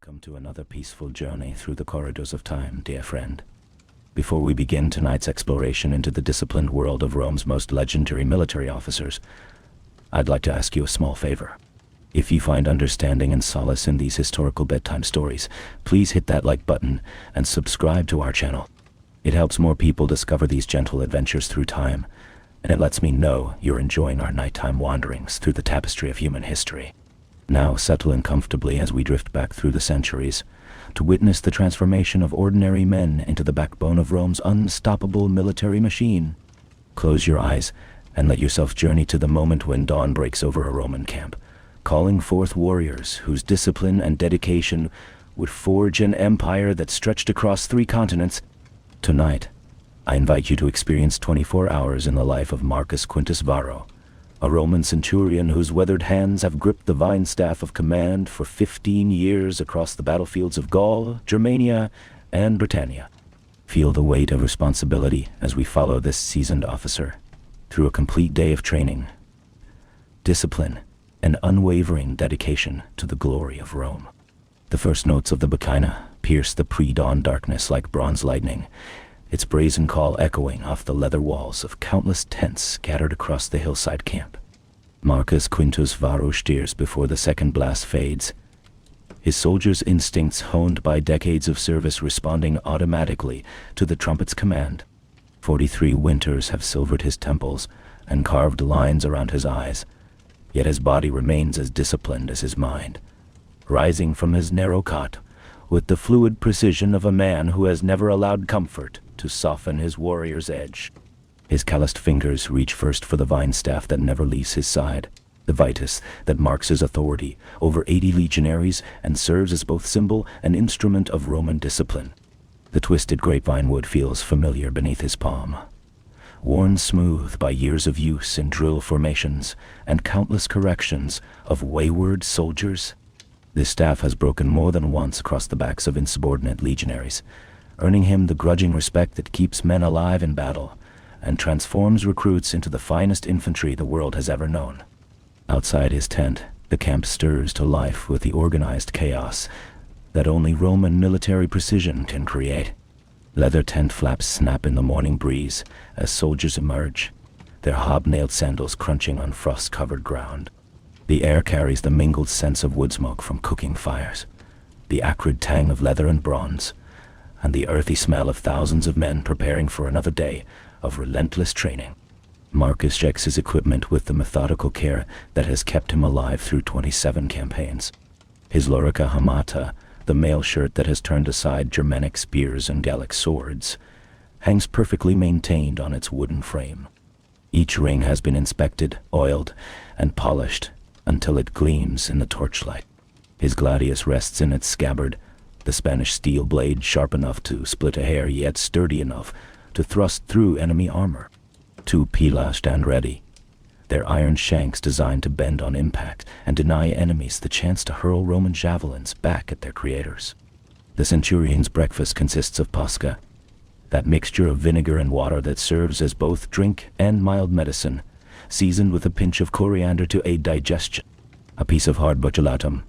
Welcome to another peaceful journey through the corridors of time, dear friend. Before we begin tonight's exploration into the disciplined world of Rome's most legendary military officers, I'd like to ask you a small favor. If you find understanding and solace in these historical bedtime stories, please hit that like button and subscribe to our channel. It helps more people discover these gentle adventures through time, and it lets me know you're enjoying our nighttime wanderings through the tapestry of human history. Now settle in comfortably as we drift back through the centuries to witness the transformation of ordinary men into the backbone of Rome's unstoppable military machine. Close your eyes and let yourself journey to the moment when dawn breaks over a Roman camp, calling forth warriors whose discipline and dedication would forge an empire that stretched across 3 continents. Tonight, I invite you to experience 24 hours in the life of Marcus Quintus Varro, a Roman centurion whose weathered hands have gripped the vine staff of command for 15 years across the battlefields of Gaul, Germania, and Britannia. Feel the weight of responsibility as we follow this seasoned officer through a complete day of training, discipline, and unwavering dedication to the glory of Rome. The first notes of the Bacchina pierce the pre-dawn darkness like bronze lightning, its brazen call echoing off the leather walls of countless tents scattered across the hillside camp. Marcus Quintus Varro steers before the second blast fades, his soldiers' instincts honed by decades of service responding automatically to the trumpet's command. 43 winters have silvered his temples and carved lines around his eyes, yet his body remains as disciplined as his mind, rising from his narrow cot with the fluid precision of a man who has never allowed comfort to soften his warrior's edge. His calloused fingers reach first for the vine staff that never leaves his side, the vitus that marks his authority over 80 legionaries and serves as both symbol and instrument of Roman discipline. The twisted grapevine wood feels familiar beneath his palm, worn smooth by years of use in drill formations and countless corrections of wayward soldiers. This staff has broken more than once across the backs of insubordinate legionaries, earning him the grudging respect that keeps men alive in battle and transforms recruits into the finest infantry the world has ever known. Outside his tent, the camp stirs to life with the organized chaos that only Roman military precision can create. Leather tent flaps snap in the morning breeze as soldiers emerge, their hobnailed sandals crunching on frost-covered ground. The air carries the mingled scents of wood smoke from cooking fires, the acrid tang of leather and bronze, and the earthy smell of thousands of men preparing for another day of relentless training. Marcus checks his equipment with the methodical care that has kept him alive through 27 campaigns. His lorica hamata, the mail shirt that has turned aside Germanic spears and Gallic swords, hangs perfectly maintained on its wooden frame. Each ring has been inspected, oiled, and polished until it gleams in the torchlight. His gladius rests in its scabbard, the Spanish steel blade sharp enough to split a hair yet sturdy enough to thrust through enemy armor. 2 pilas stand ready, their iron shanks designed to bend on impact and deny enemies the chance to hurl Roman javelins back at their creators. The Centurion's breakfast consists of pasca, that mixture of vinegar and water that serves as both drink and mild medicine, seasoned with a pinch of coriander to aid digestion. A piece of hard buccellatum,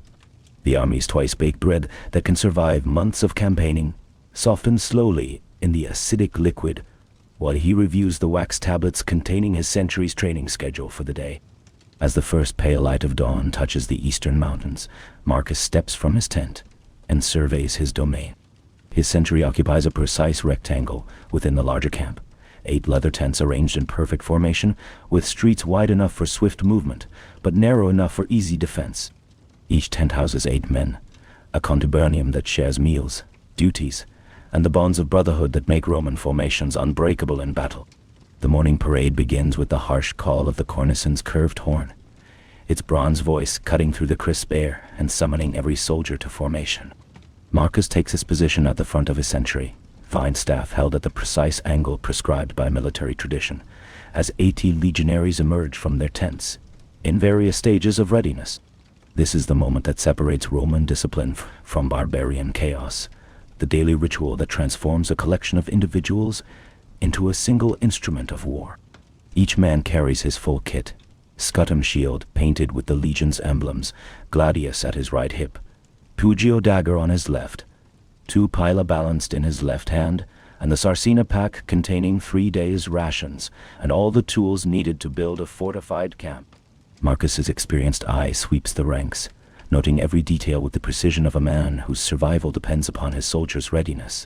the army's twice-baked bread that can survive months of campaigning, softens slowly in the acidic liquid while he reviews the wax tablets containing his century's training schedule for the day. As the first pale light of dawn touches the eastern mountains, Marcus steps from his tent and surveys his domain. His century occupies a precise rectangle within the larger camp, 8 leather tents arranged in perfect formation, with streets wide enough for swift movement, but narrow enough for easy defense. Each tent houses 8 men, a contubernum that shares meals, duties, and the bonds of brotherhood that make Roman formations unbreakable in battle. The morning parade begins with the harsh call of the cornicen's curved horn, its bronze voice cutting through the crisp air and summoning every soldier to formation. Marcus takes his position at the front of his century, fine staff held at the precise angle prescribed by military tradition, as 80 legionaries emerge from their tents, in various stages of readiness. This is the moment that separates Roman discipline from barbarian chaos, the daily ritual that transforms a collection of individuals into a single instrument of war. Each man carries his full kit, scutum shield painted with the legion's emblems, gladius at his right hip, Pugio dagger on his left, 2 pila balanced in his left hand, and the Sarcina pack containing 3 days' rations and all the tools needed to build a fortified camp. Marcus's experienced eye sweeps the ranks, noting every detail with the precision of a man whose survival depends upon his soldiers' readiness.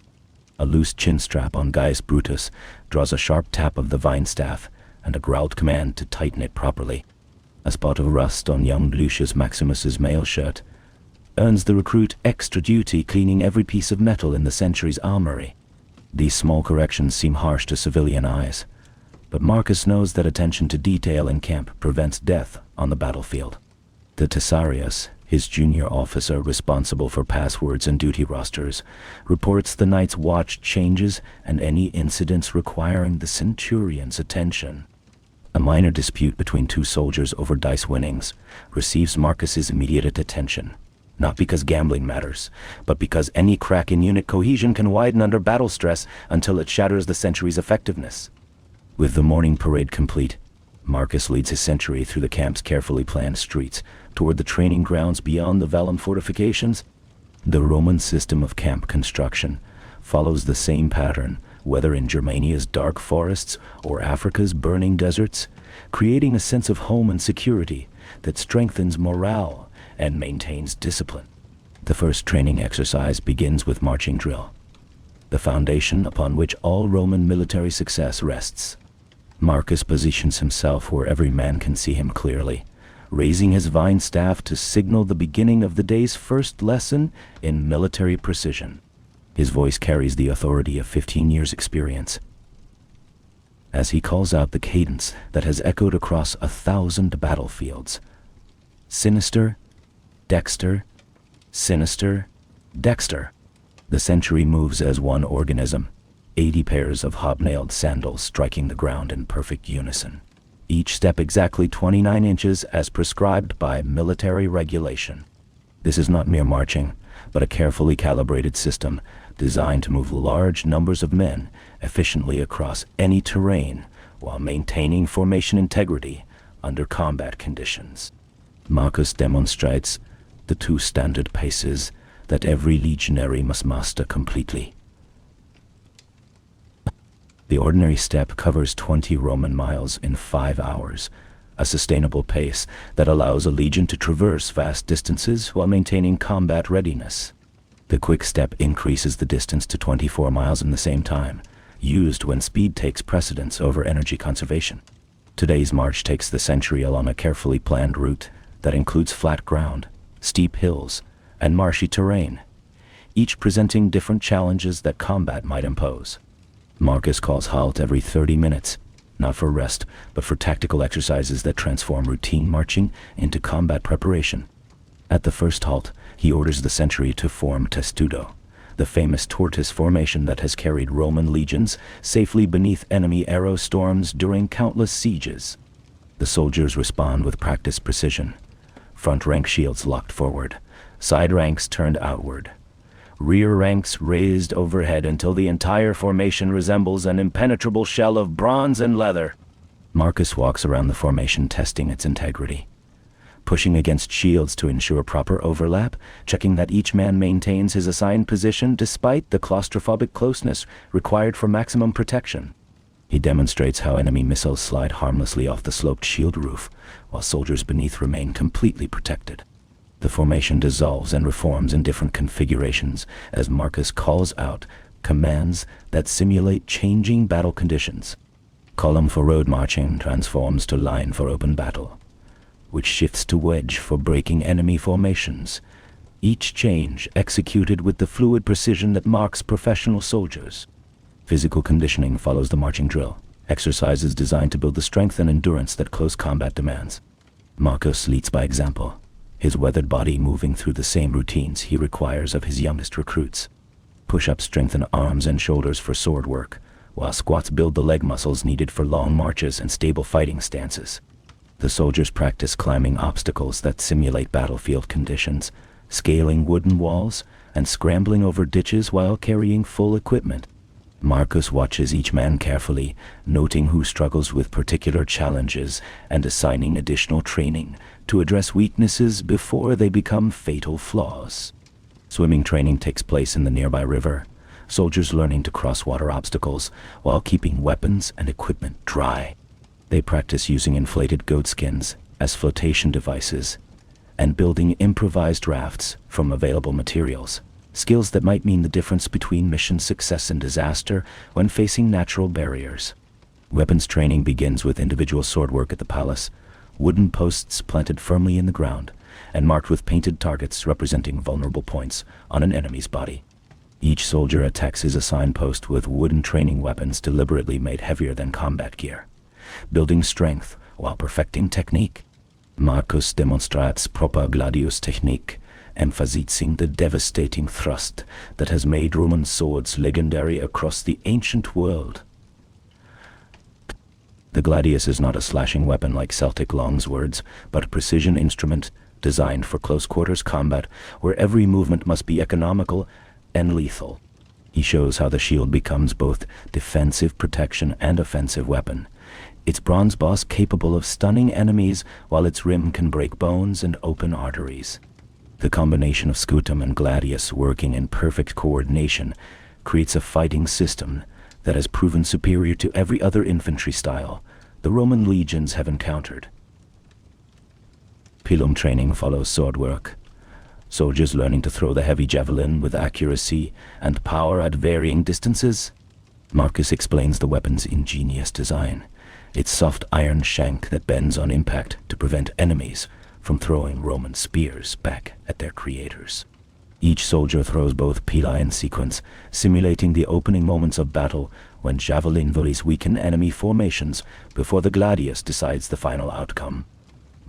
A loose chin strap on Gaius Brutus draws a sharp tap of the vine staff and a growled command to tighten it properly. A spot of rust on young Lucius Maximus's mail shirt earns the recruit extra duty cleaning every piece of metal in the Century's armory. These small corrections seem harsh to civilian eyes, but Marcus knows that attention to detail in camp prevents death on the battlefield. The Tesarius, his junior officer responsible for passwords and duty rosters, reports the night's watch changes and any incidents requiring the Centurions' attention. A minor dispute between 2 soldiers over dice winnings receives Marcus's immediate attention, not because gambling matters, but because any crack in unit cohesion can widen under battle stress until it shatters the Century's effectiveness. With the morning parade complete, Marcus leads his century through the camp's carefully planned streets toward the training grounds beyond the vellum fortifications. The Roman system of camp construction follows the same pattern, whether in Germania's dark forests or Africa's burning deserts, creating a sense of home and security that strengthens morale and maintains discipline. The first training exercise begins with marching drill, the foundation upon which all Roman military success rests. Marcus positions himself where every man can see him clearly, raising his vine staff to signal the beginning of the day's first lesson in military precision. His voice carries the authority of 15 years' experience as he calls out the cadence that has echoed across 1,000 battlefields. Sinister, dexter, sinister, dexter. The century moves as one organism, 80 pairs of hobnailed sandals striking the ground in perfect unison, each step exactly 29 inches as prescribed by military regulation. This is not mere marching, but a carefully calibrated system designed to move large numbers of men efficiently across any terrain while maintaining formation integrity under combat conditions. Marcus demonstrates the 2 standard paces that every legionary must master completely. The ordinary step covers 20 Roman miles in 5 hours, a sustainable pace that allows a legion to traverse vast distances while maintaining combat readiness. The quick step increases the distance to 24 miles in the same time, used when speed takes precedence over energy conservation. Today's march takes the century along a carefully planned route that includes flat ground, steep hills, and marshy terrain, each presenting different challenges that combat might impose. Marcus calls halt every 30 minutes, not for rest, but for tactical exercises that transform routine marching into combat preparation. At the first halt, he orders the century to form testudo, the famous tortoise formation that has carried Roman legions safely beneath enemy arrow storms during countless sieges. The soldiers respond with practiced precision. Front rank shields locked forward, side ranks turned outward, rear ranks raised overhead until the entire formation resembles an impenetrable shell of bronze and leather. Marcus walks around the formation testing its integrity, pushing against shields to ensure proper overlap, checking that each man maintains his assigned position despite the claustrophobic closeness required for maximum protection. He demonstrates how enemy missiles slide harmlessly off the sloped shield roof, while soldiers beneath remain completely protected. The formation dissolves and reforms in different configurations as Marcus calls out commands that simulate changing battle conditions. Column for road marching transforms to line for open battle, which shifts to wedge for breaking enemy formations, each change executed with the fluid precision that marks professional soldiers. Physical conditioning follows the marching drill, exercises designed to build the strength and endurance that close combat demands. Marcus leads by example, his weathered body moving through the same routines he requires of his youngest recruits. Push-ups strengthen arms and shoulders for sword work, while squats build the leg muscles needed for long marches and stable fighting stances. The soldiers practice climbing obstacles that simulate battlefield conditions, scaling wooden walls, and scrambling over ditches while carrying full equipment. Marcus watches each man carefully, noting who struggles with particular challenges and assigning additional training to address weaknesses before they become fatal flaws. Swimming training takes place in the nearby river, soldiers learning to cross water obstacles while keeping weapons and equipment dry. They practice using inflated goat skins as flotation devices and building improvised rafts from available materials, skills that might mean the difference between mission success and disaster when facing natural barriers. Weapons training begins with individual sword work at the palace, wooden posts planted firmly in the ground and marked with painted targets representing vulnerable points on an enemy's body. Each soldier attacks his assigned post with wooden training weapons deliberately made heavier than combat gear, building strength while perfecting technique. Marcus demonstrates proper gladius technique, emphasizing the devastating thrust that has made Roman swords legendary across the ancient world. The gladius is not a slashing weapon like Celtic longswords, but a precision instrument designed for close-quarters combat where every movement must be economical and lethal. He shows how the shield becomes both defensive protection and offensive weapon, its bronze boss capable of stunning enemies while its rim can break bones and open arteries. The combination of scutum and gladius working in perfect coordination creates a fighting system that has proven superior to every other infantry style the Roman legions have encountered. Pilum training follows sword work, soldiers learning to throw the heavy javelin with accuracy and power at varying distances. Marcus explains the weapon's ingenious design, its soft iron shank that bends on impact to prevent enemies from throwing Roman spears back at their creators. Each soldier throws both pila in sequence, simulating the opening moments of battle when javelin volleys weaken enemy formations before the gladius decides the final outcome.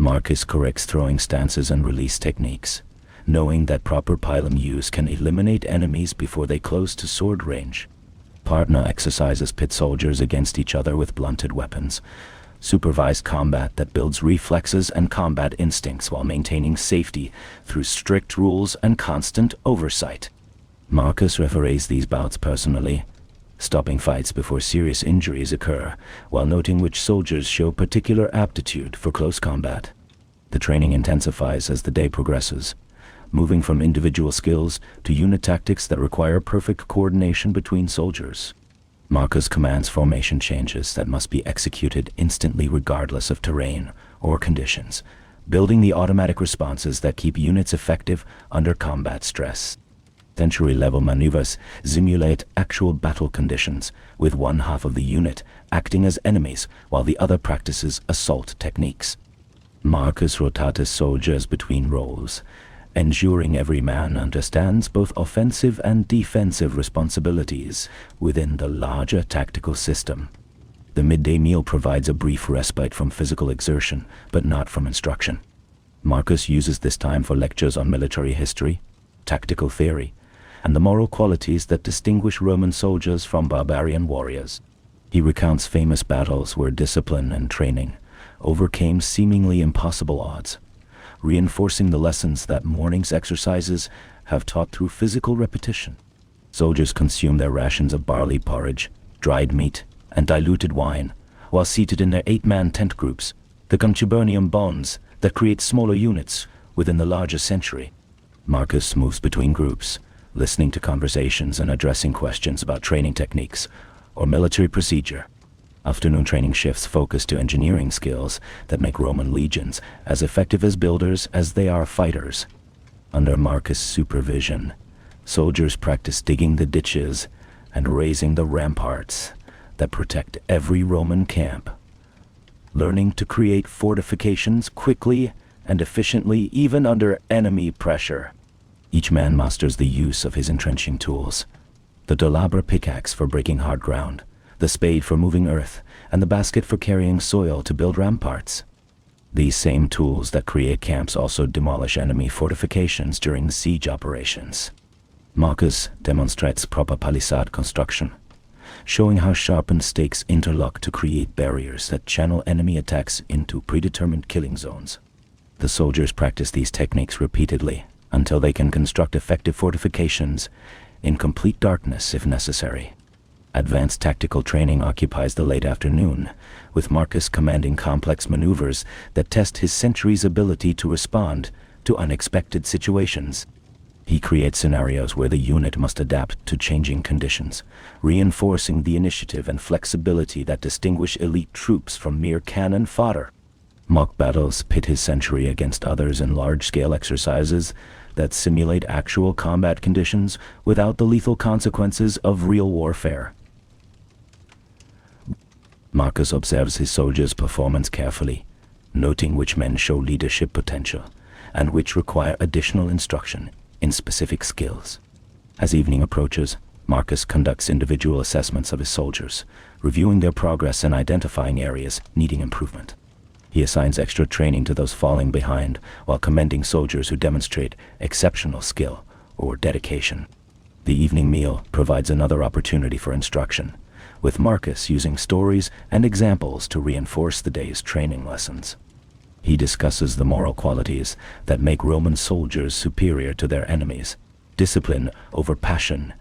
Marcus corrects throwing stances and release techniques, knowing that proper pilum use can eliminate enemies before they close to sword range. Partner exercises pit soldiers against each other with blunted weapons, supervised combat that builds reflexes and combat instincts while maintaining safety through strict rules and constant oversight. Marcus referees these bouts personally, stopping fights before serious injuries occur, while noting which soldiers show particular aptitude for close combat. The training intensifies as the day progresses, moving from individual skills to unit tactics that require perfect coordination between soldiers. Marcus commands formation changes that must be executed instantly regardless of terrain or conditions, building the automatic responses that keep units effective under combat stress. Century-level maneuvers simulate actual battle conditions, with one half of the unit acting as enemies while the other practices assault techniques. Marcus rotates soldiers between roles, ensuring every man understands both offensive and defensive responsibilities within the larger tactical system. The midday meal provides a brief respite from physical exertion, but not from instruction. Marcus uses this time for lectures on military history, tactical theory, and the moral qualities that distinguish Roman soldiers from barbarian warriors. He recounts famous battles where discipline and training overcame seemingly impossible odds, reinforcing the lessons that morning's exercises have taught through physical repetition. Soldiers consume their rations of barley porridge, dried meat, and diluted wine, while seated in their 8-man tent groups, the contubernium bonds that create smaller units within the larger century. Marcus moves between groups, listening to conversations and addressing questions about training techniques or military procedure. Afternoon training shifts focus to engineering skills that make Roman legions as effective as builders as they are fighters. Under Marcus' supervision, soldiers practice digging the ditches and raising the ramparts that protect every Roman camp, learning to create fortifications quickly and efficiently even under enemy pressure. Each man masters the use of his entrenching tools, the dolabra pickaxe for breaking hard ground, the spade for moving earth, and the basket for carrying soil to build ramparts. These same tools that create camps also demolish enemy fortifications during the siege operations. Marcus demonstrates proper palisade construction, showing how sharpened stakes interlock to create barriers that channel enemy attacks into predetermined killing zones. The soldiers practice these techniques repeatedly until they can construct effective fortifications in complete darkness if necessary. Advanced tactical training occupies the late afternoon, with Marcus commanding complex maneuvers that test his century's ability to respond to unexpected situations. He creates scenarios where the unit must adapt to changing conditions, reinforcing the initiative and flexibility that distinguish elite troops from mere cannon fodder. Mock battles pit his century against others in large-scale exercises that simulate actual combat conditions without the lethal consequences of real warfare. Marcus observes his soldiers' performance carefully, noting which men show leadership potential and which require additional instruction in specific skills. As evening approaches, Marcus conducts individual assessments of his soldiers, reviewing their progress and identifying areas needing improvement. He assigns extra training to those falling behind, while commending soldiers who demonstrate exceptional skill or dedication. The evening meal provides another opportunity for instruction, with Marcus using stories and examples to reinforce the day's training lessons. He discusses the moral qualities that make Roman soldiers superior to their enemies: discipline over passion,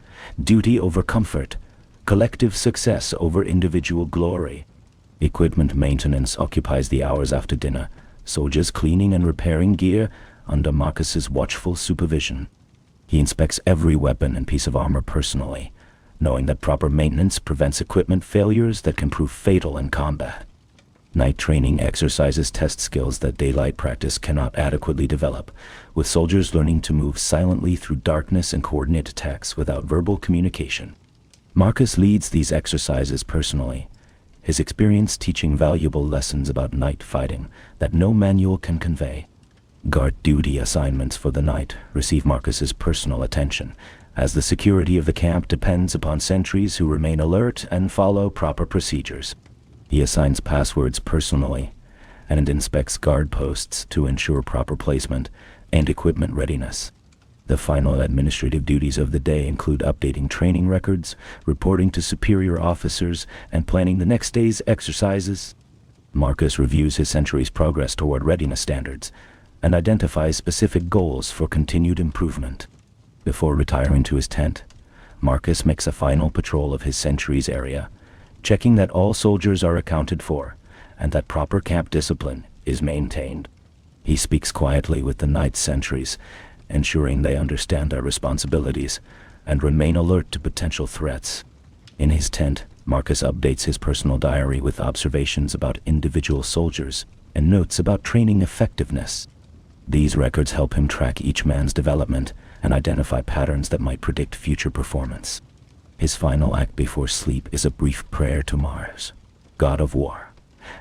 duty over comfort, collective success over individual glory. Equipment maintenance occupies the hours after dinner, soldiers cleaning and repairing gear under Marcus's watchful supervision. He inspects every weapon and piece of armor personally, knowing that proper maintenance prevents equipment failures that can prove fatal in combat. Night training exercises test skills that daylight practice cannot adequately develop, with soldiers learning to move silently through darkness and coordinate attacks without verbal communication. Marcus leads these exercises personally, his experience teaching valuable lessons about night fighting that no manual can convey. Guard duty assignments for the night receive Marcus's personal attention, as the security of the camp depends upon sentries who remain alert and follow proper procedures. He assigns passwords personally and inspects guard posts to ensure proper placement and equipment readiness. The final administrative duties of the day include updating training records, reporting to superior officers, and planning the next day's exercises. Marcus reviews his century's progress toward readiness standards and identifies specific goals for continued improvement. Before retiring to his tent, Marcus makes a final patrol of his century's area, checking that all soldiers are accounted for and that proper camp discipline is maintained. He speaks quietly with the night sentries, ensuring they understand their responsibilities and remain alert to potential threats. In his tent, Marcus updates his personal diary with observations about individual soldiers and notes about training effectiveness. These records help him track each man's development and identify patterns that might predict future performance. His final act before sleep is a brief prayer to Mars, god of war,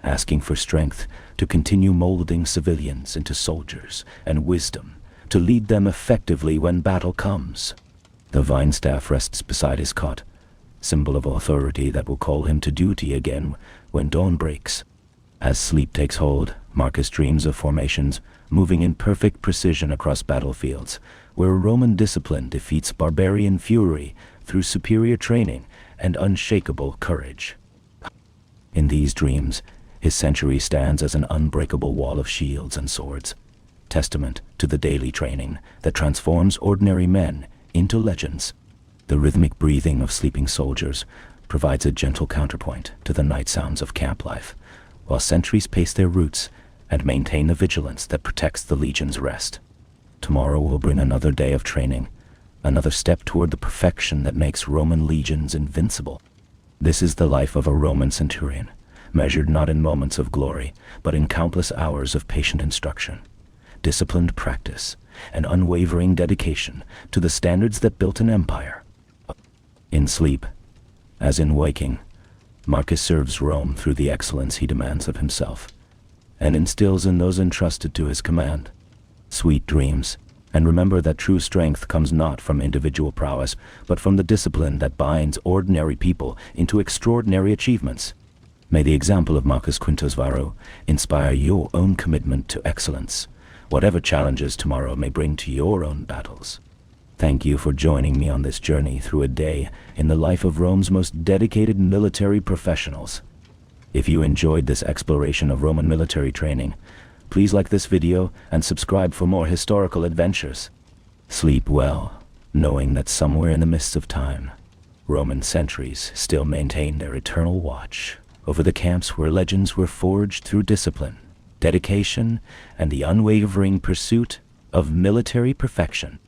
asking for strength to continue molding civilians into soldiers and wisdom to lead them effectively when battle comes. The vine staff rests beside his cot, symbol of authority that will call him to duty again when dawn breaks. As sleep takes hold, Marcus dreams of formations moving in perfect precision across battlefields, where Roman discipline defeats barbarian fury through superior training and unshakable courage. In these dreams, his century stands as an unbreakable wall of shields and swords, testament to the daily training that transforms ordinary men into legends. The rhythmic breathing of sleeping soldiers provides a gentle counterpoint to the night sounds of camp life, while sentries pace their routes and maintain the vigilance that protects the legion's rest. Tomorrow will bring another day of training, another step toward the perfection that makes Roman legions invincible. This is the life of a Roman centurion, measured not in moments of glory, but in countless hours of patient instruction, disciplined practice, and unwavering dedication to the standards that built an empire. In sleep, as in waking, Marcus serves Rome through the excellence he demands of himself, and instills in those entrusted to his command. Sweet dreams, and remember that true strength comes not from individual prowess, but from the discipline that binds ordinary people into extraordinary achievements. May the example of Marcus Quintus Varro inspire your own commitment to excellence, whatever challenges tomorrow may bring to your own battles. Thank you for joining me on this journey through a day in the life of Rome's most dedicated military professionals. If you enjoyed this exploration of Roman military training, please like this video and subscribe for more historical adventures. Sleep well, knowing that somewhere in the mists of time, Roman sentries still maintain their eternal watch over the camps where legends were forged through discipline, dedication, and the unwavering pursuit of military perfection.